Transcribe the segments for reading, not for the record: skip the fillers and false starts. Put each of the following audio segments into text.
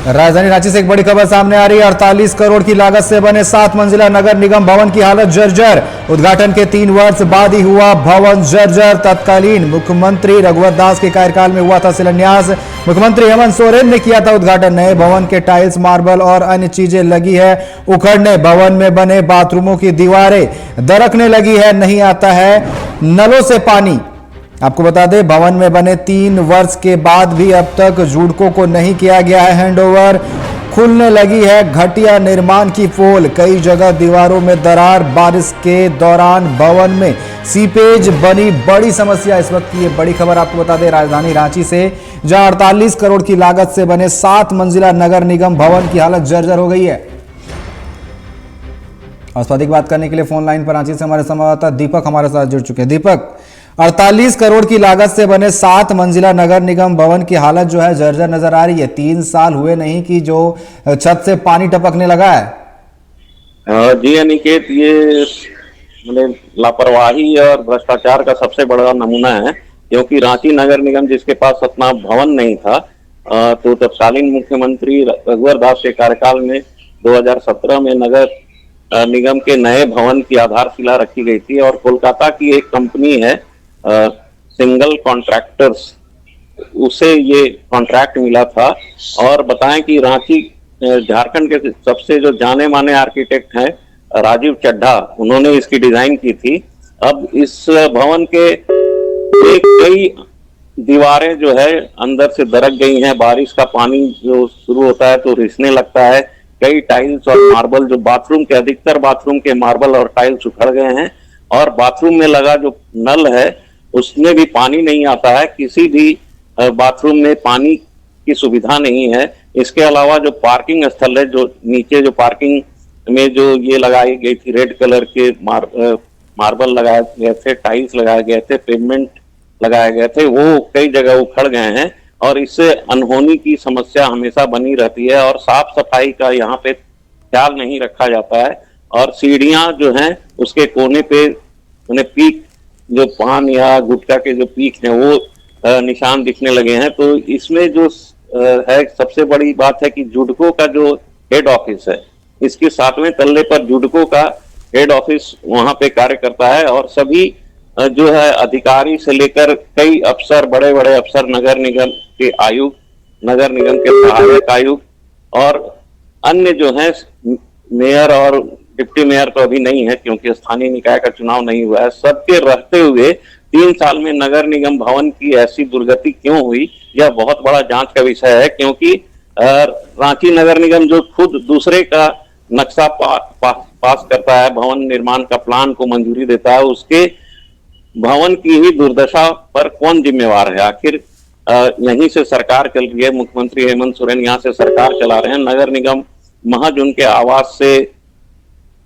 राजधानी रांची से एक बड़ी खबर सामने आ रही है। 48 करोड़ की लागत से बने 7 मंजिला नगर निगम भवन की हालत जर्जर। उद्घाटन के 3 वर्ष बाद ही हुआ भवन जर्जर। तत्कालीन मुख्यमंत्री रघुवर दास के कार्यकाल में हुआ था शिलान्यास। मुख्यमंत्री हेमंत सोरेन ने किया था उद्घाटन। नए भवन के टाइल्स, मार्बल और अन्य चीजें लगी है उखड़ने। भवन में बने बाथरूमों की दीवारें दरकने लगी है, नहीं आता है नलों से पानी। आपको बता दें, भवन में बने 3 वर्ष के बाद भी अब तक जुड़कों को नहीं किया गया है हैंडओवर। खुलने लगी है घटिया निर्माण की पोल। कई जगह दीवारों में दरार। बारिश के दौरान भवन में सीपेज बनी बड़ी समस्या। इस वक्त की ये बड़ी खबर आपको बता दें राजधानी रांची से, जहां 48 करोड़ की लागत से बने 7 मंजिला नगर निगम भवन की हालत जर्जर हो गई है। और अधिक बात करने के लिए फोन लाइन पर रांची से हमारे संवाददाता दीपक हमारे साथ जुड़ चुके हैं। दीपक, 48 करोड़ की लागत से बने 7 मंजिला नगर निगम भवन की हालत जो है जर्जर नजर आ रही है। 3 साल हुए नहीं कि जो छत से पानी टपकने लगा है। जी अनिकेत, ये लापरवाही और भ्रष्टाचार का सबसे बड़ा नमूना है, क्योंकि रांची नगर निगम जिसके पास अपना भवन नहीं था, तो तत्कालीन मुख्यमंत्री रघुवर दास के कार्यकाल में 2017 में नगर निगम के नए भवन की आधारशिला रखी गई थी। और कोलकाता की एक कंपनी है सिंगल कॉन्ट्रैक्टर्स, उसे ये कॉन्ट्रैक्ट मिला था। और बताएं कि रांची झारखंड के सबसे जो जाने माने आर्किटेक्ट हैं राजीव चड्ढा, उन्होंने इसकी डिजाइन की थी। अब इस भवन के कई दीवारें जो है अंदर से दरक गई हैं। बारिश का पानी जो शुरू होता है तो रिसने लगता है। कई टाइल्स और मार्बल, जो बाथरूम के अधिकतर बाथरूम के मार्बल और टाइल्स उखड़ गए हैं। और बाथरूम में लगा जो नल है उसमें भी पानी नहीं आता है। किसी भी बाथरूम में पानी की सुविधा नहीं है। इसके अलावा जो पार्किंग स्थल है, जो नीचे जो पार्किंग में जो ये लगाई गई थी रेड कलर के मार्बल लगाए गए थे, टाइल्स लगाए गए थे, पेवमेंट लगाए गए थे, वो कई जगह उखड़ गए हैं। और इससे अनहोनी की समस्या हमेशा बनी रहती है और साफ सफाई का यहाँ पे ख्याल नहीं रखा जाता है। और सीढ़ियां जो हैं उसके कोने पे उन्हें पीक, जो पान या गुटखा के जो पीक हैं वो निशान दिखने लगे हैं। तो इसमें जो है सबसे बड़ी बात है कि जुडको का जो हेड ऑफिस है, इसके 7वें तल्ले पर जुडको का हेड ऑफिस वहां पे कार्य करता है। और सभी जो है अधिकारी से लेकर कई अफसर, बड़े बड़े अफसर, नगर निगम के आयुक्त, नगर निगम के सहायक आयुक्त और अन्य जो है, मेयर और डिप्टी मेयर तो अभी नहीं है क्योंकि स्थानीय निकाय का चुनाव नहीं हुआ है, सबके रहते हुए 3 साल में नगर निगम भवन की ऐसी दुर्गति क्यों हुई, यह बहुत बड़ा जांच का विषय है। क्योंकि रांची नगर निगम जो खुद दूसरे का नक्शा पास करता है, भवन निर्माण का प्लान को मंजूरी देता है, उसके भवन की ही दुर्दशा पर कौन जिम्मेवार है? आखिर यहीं से सरकार चल रही है। मुख्यमंत्री हेमंत सोरेन यहाँ से सरकार चला रहे हैं। नगर निगम महज उनके आवास से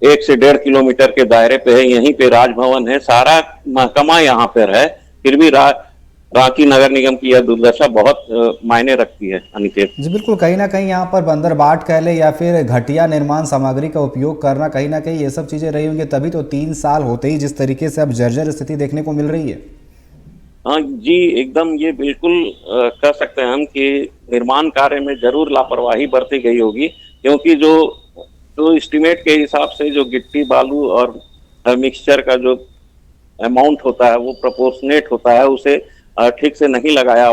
1 से 1.5 किलोमीटर के दायरे पे है। यहीं पे राजभवन है, सारा महकमा यहाँ पर है। फिर भी रांची नगर निगम की यह दुर्दशा बहुत मायने रखती है अनिकेत। जी बिल्कुल, कहीं ना कहीं यहाँ पर बंदरबाट कह ले या फिर घटिया निर्माण सामग्री का उपयोग करना, कहीं ना कहीं ये सब चीजें रही होंगी, तभी तो 3 साल होते ही जिस तरीके से अब जर्जर स्थिति देखने को मिल रही है। हाँ जी, एकदम ये बिल्कुल कह सकते हैं हम कि निर्माण कार्य में जरूर लापरवाही बरती गई होगी। क्योंकि जो एस्टिमेट के हिसाब से जो गिट्टी, बालू और मिक्सचर का जो अमाउंट होता है वो प्रोपोर्शनेट होता है, उसे ठीक से नहीं लगाया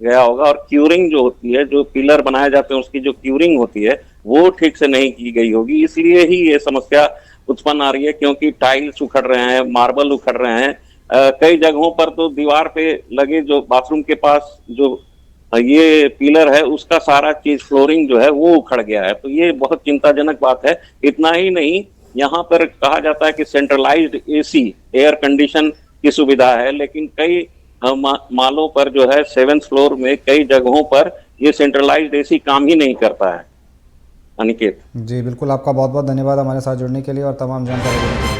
गया होगा। और क्यूरिंग जो होती है, जो पिलर बनाए जाते हैं उसकी जो क्यूरिंग होती है वो ठीक से नहीं की गई होगी। इसलिए ही ये समस्या उत्पन्न आ रही है। क्योंकि टाइल्स उखड़ रहे हैं, मार्बल उखड़ रहे हैं। कई जगहों पर तो दीवार पे लगे जो बाथरूम के पास जो ये पिलर है उसका सारा चीज, फ्लोरिंग जो है वो उखड़ गया है। तो ये बहुत चिंताजनक बात है। इतना ही नहीं, यहाँ पर कहा जाता है कि सेंट्रलाइज्ड एसी, एयर कंडीशन की सुविधा है, लेकिन कई मालों पर जो है 7th फ्लोर में कई जगहों पर ये सेंट्रलाइज्ड एसी काम ही नहीं करता है अनिकेत। जी बिल्कुल, आपका बहुत बहुत धन्यवाद हमारे साथ जुड़ने के लिए और तमाम जानकारी देने के लिए।